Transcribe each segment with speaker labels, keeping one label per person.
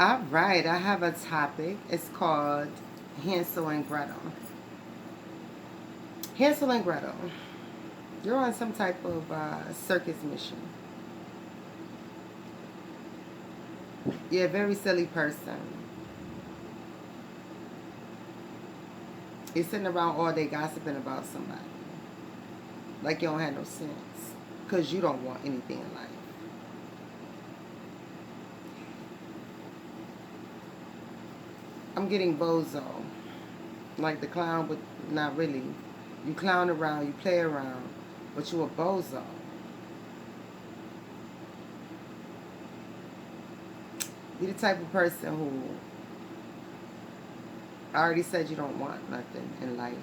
Speaker 1: All right, I have a topic. It's called Hansel and Gretel. Hansel and Gretel, you're on some type of circus mission. You're a very silly person. You're sitting around all day gossiping about somebody. Like you don't have no sense. Because you don't want anything in life. I'm getting bozo. Like the clown, but not really. You clown around, you play around, but you a bozo. You're the type of person who I already said you don't want nothing in life.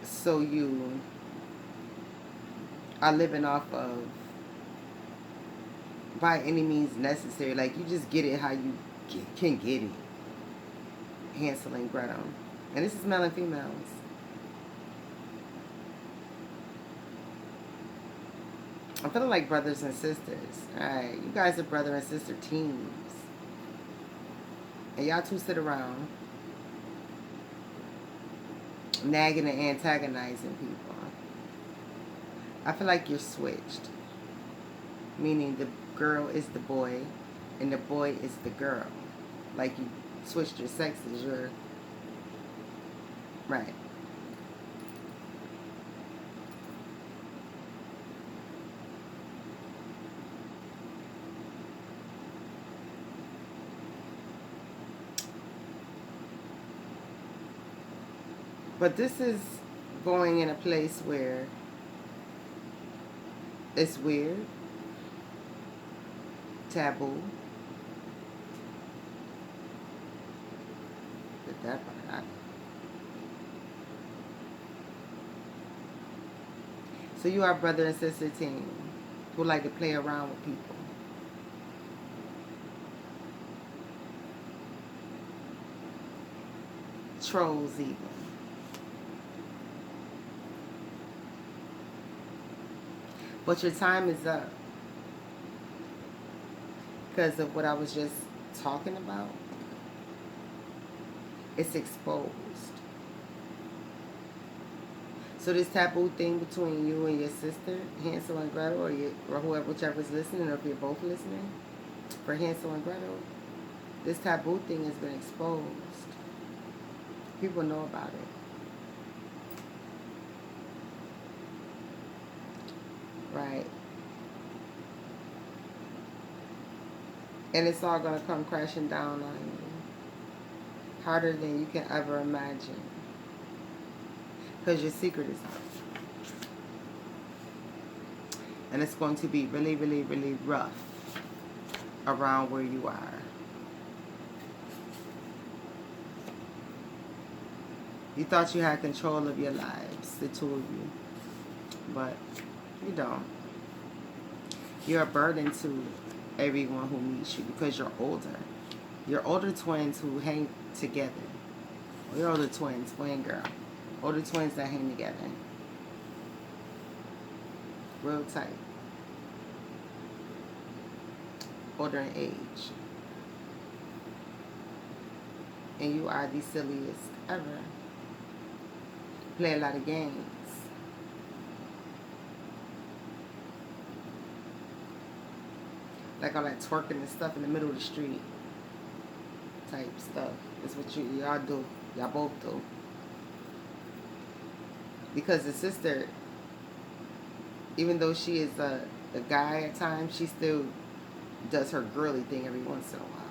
Speaker 1: So you are living off of by any means necessary. Like you just get it how you can get it. Hansel and Gretel. And this is male and females. I'm feeling like brothers and sisters. Alright, you guys are brother and sister teams. And y'all two sit around nagging and antagonizing people. I feel like you're switched. Meaning the girl is the boy and the boy is the girl. Like you switched your sexes. You're right. But this is going in a place where it's weird, taboo. But that part, so you are brother and sister team who like to play around with people. Trolls even. But your time is up because of what I was just talking about. It's exposed. So this taboo thing between you and your sister, Hansel and Gretel, or whoever, whichever's listening, or if you're both listening, for Hansel and Gretel, this taboo thing has been exposed. People know about it. Right. And it's all going to come crashing down on you. Harder than you can ever imagine. Because your secret is out. And it's going to be really, really, really rough around where you are. You thought you had control of your lives, the two of you. But you don't. You're a burden to everyone who meets you because you're older. You're older twins who hang together. You're older twins, boy and girl. Older twins that hang together. Real tight. Older in age. And you are the silliest ever. Play a lot of games. Like all that twerking and stuff in the middle of the street type stuff. That's what y'all do. Y'all both do. Because the sister, even though she is a guy at times, she still does her girly thing every once in a while.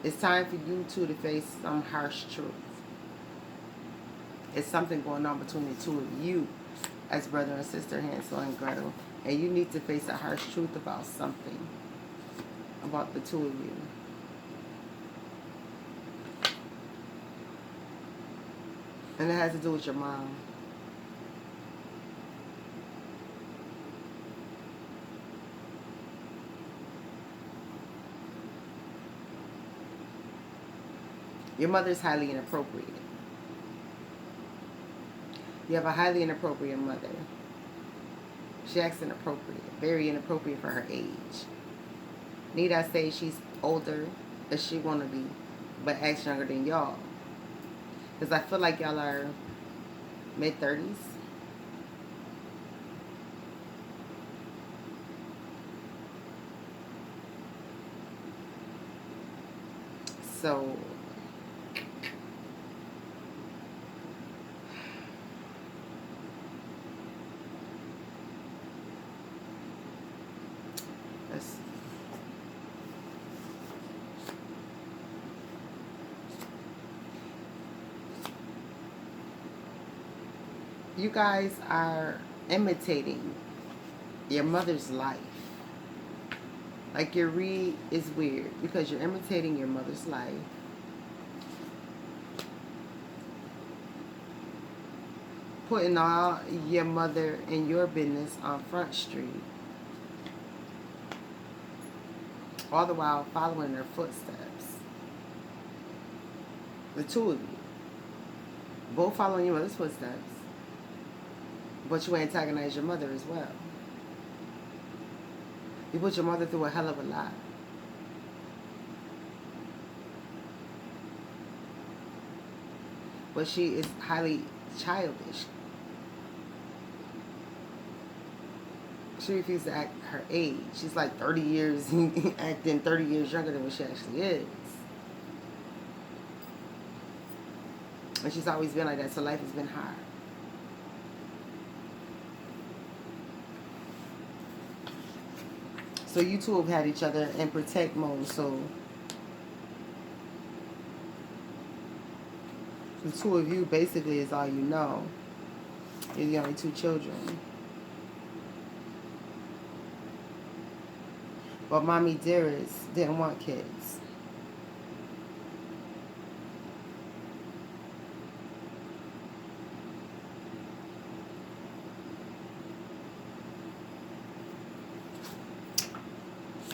Speaker 1: It's time for you two to face some harsh truth. It's something going on between the two of you as brother and sister, Hansel and Gretel. And you need to face a harsh truth about something. About the two of you. And it has to do with your mom. Your mother's highly inappropriate. You have a highly inappropriate mother. She acts inappropriate, very inappropriate for her age. Need I say she's older as she want to be, but acts younger than y'all? Because I feel like y'all are mid-30s. So, let's, you guys are imitating your mother's life. Like your read is weird because you're imitating your mother's life. Putting all your mother and your business on Front Street. All the while following their footsteps. The two of you. Both following your mother's footsteps. But you antagonize your mother as well. You put your mother through a hell of a lot. But she is highly childish. She refuses to act her age. She's like 30 years, acting 30 years younger than what she actually is. And she's always been like that, so life has been hard. So you two have had each other in protect mode, so the two of you basically is all you know. You're the only two children. But Mommy Dearest didn't want kids.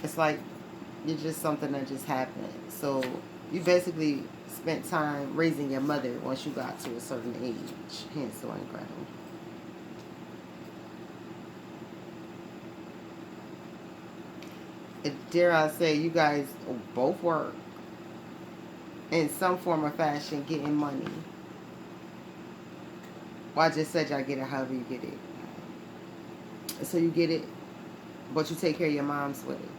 Speaker 1: It's like you're just something that just happened. So you basically spent time raising your mother once you got to a certain age. Hanzo and Gretty. Dare I say, you guys both work in some form or fashion getting money. Well, I just said y'all get it however you get it. So you get it, but you take care of your moms with it.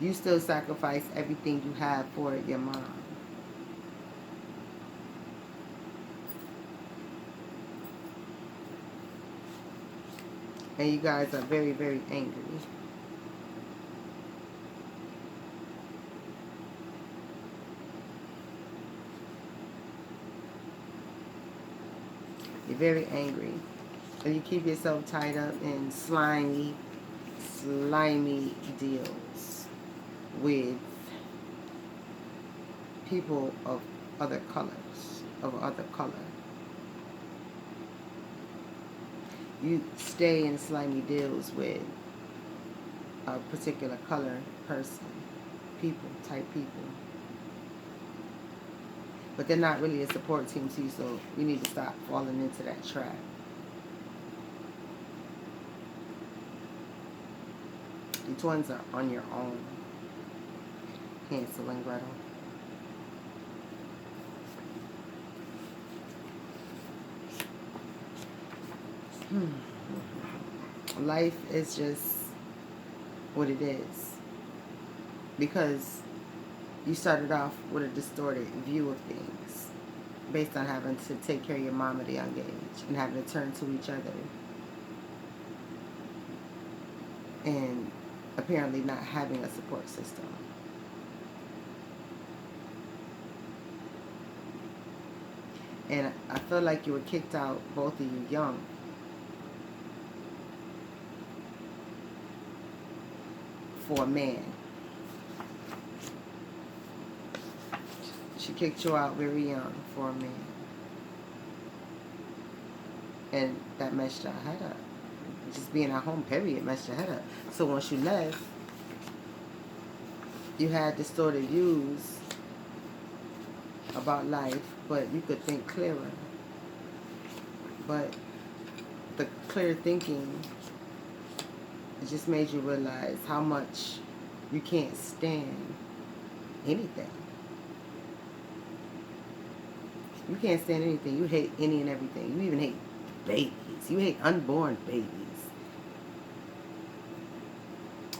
Speaker 1: You still sacrifice everything you have for your mom. And you guys are very, very angry. You're very angry. And you keep yourself tied up in slimy deals with people of other colors, of other color. You stay in slimy deals with a particular color person, type people. But they're not really a support team to you, so you need to stop falling into that trap. You twins are on your own. Hanzo and Gretty. Life is just what it is. Because you started off with a distorted view of things based on having to take care of your mom at a young age and having to turn to each other. And apparently not having a support system. And I feel like you were kicked out, both of you, young. For a man. She kicked you out very young for a man. And that messed your head up. Just being at home, period, messed your head up. So once you left, You had distorted views about life, but you could think clearer. But the clear thinking, it just made you realize how much you can't stand anything. You can't stand anything. You hate any and everything. You even hate babies. You hate unborn babies.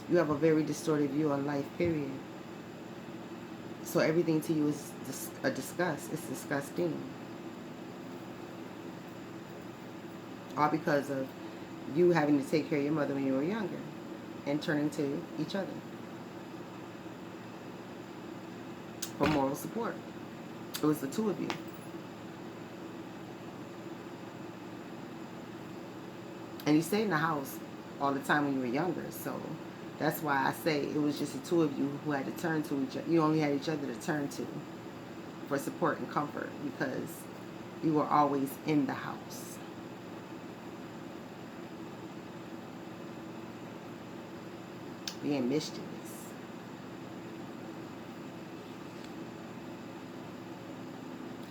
Speaker 1: You have a very distorted view on life, period. So everything to you is a disgust. It's disgusting. All because of you having to take care of your mother when you were younger and turning to each other for moral support. It was the two of you. And you stayed in the house all the time when you were younger, so that's why I say it was just the two of you who had to turn to each other. You only had each other to turn to for support and comfort because you were always in the house. Being mischievous.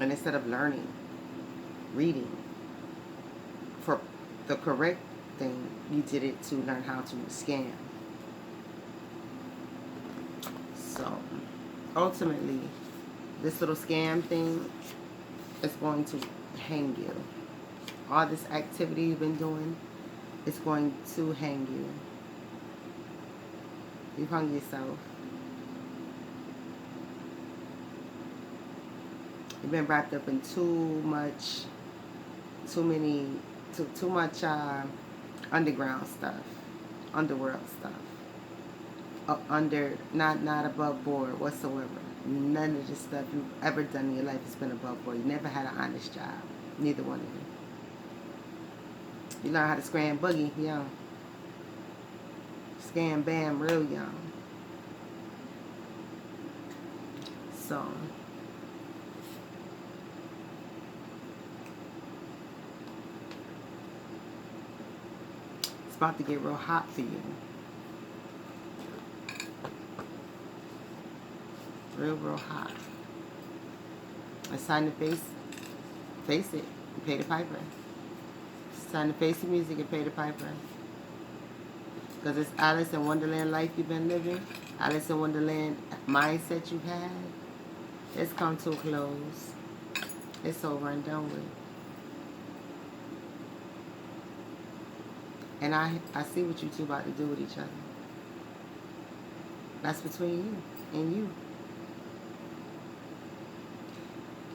Speaker 1: And instead of learning, reading for the correct thing, you did it to learn how to scam. So ultimately, this little scam thing is going to hang you. All this activity you've been doing is going to hang you. You've hung yourself. You've been wrapped up in too much underground stuff, underworld stuff, not above board whatsoever. None of the stuff you've ever done in your life has been above board. You never had an honest job, neither one of you. You learn how to scram boogie young, scam bam real young. So it's about to get real hot for you. Real hot. It's time to face it and pay the piper. It's time to face the music and pay the piper. Because this Alice in Wonderland life you've been living, Alice in Wonderland mindset you've had, it's come to a close. It's over and done with. And I see what you two about to do with each other. That's between you and you.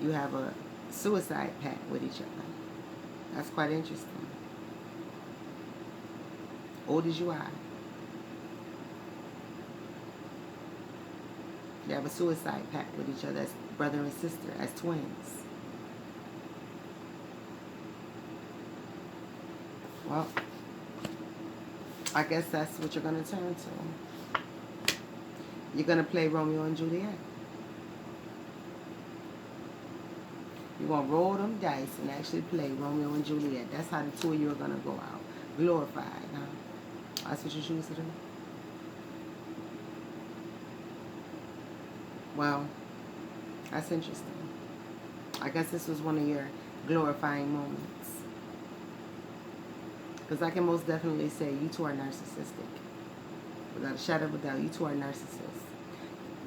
Speaker 1: You have a suicide pact with each other. That's quite interesting. Old as you are. You have a suicide pact with each other as brother and sister, as twins. Well, I guess that's what you're going to turn to. You're going to play Romeo and Juliet. You're going to roll them dice and actually play Romeo and Juliet. That's how the two of you are going to go out. Glorified, huh? That's what you choose to do? Well, that's interesting. I guess this was one of your glorifying moments. Because I can most definitely say you two are narcissistic. Without a shadow of a doubt, you two are narcissists.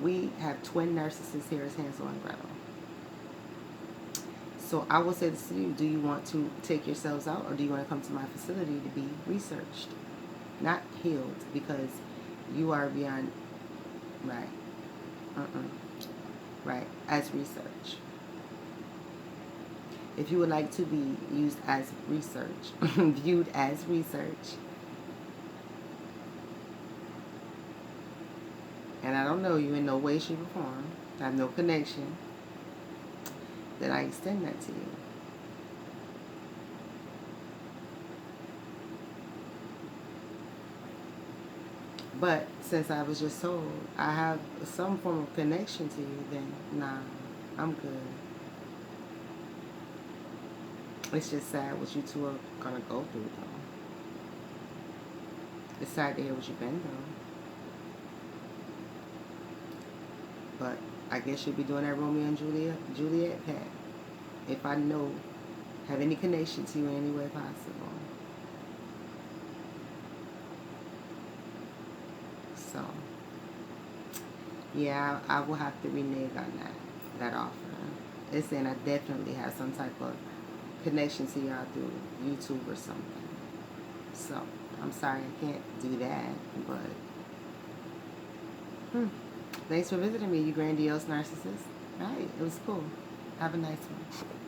Speaker 1: We have twin narcissists here as Hanzo and Gretel. So I will say this to you. Do you want to take yourselves out or do you want to come to my facility to be researched? Not healed, because you are beyond, right, right, as research. If you would like to be used as research, viewed as research, and I don't know you in no way, shape, or form, I have no connection, then I extend that to you. But since I was just told I have some form of connection to you, then nah, I'm good. It's just sad what you two are gonna go through, though. It's sad to hear what you've been through. But I guess you'll be doing that Romeo and Juliet pack. If I know, have any connection to you in any way possible. So, yeah, I will have to renege on that offer. It's saying I definitely have some type of connection to y'all through YouTube or something. So, I'm sorry I can't do that, but thanks for visiting me, you grandiose narcissist. All right, it was cool. Have a nice one.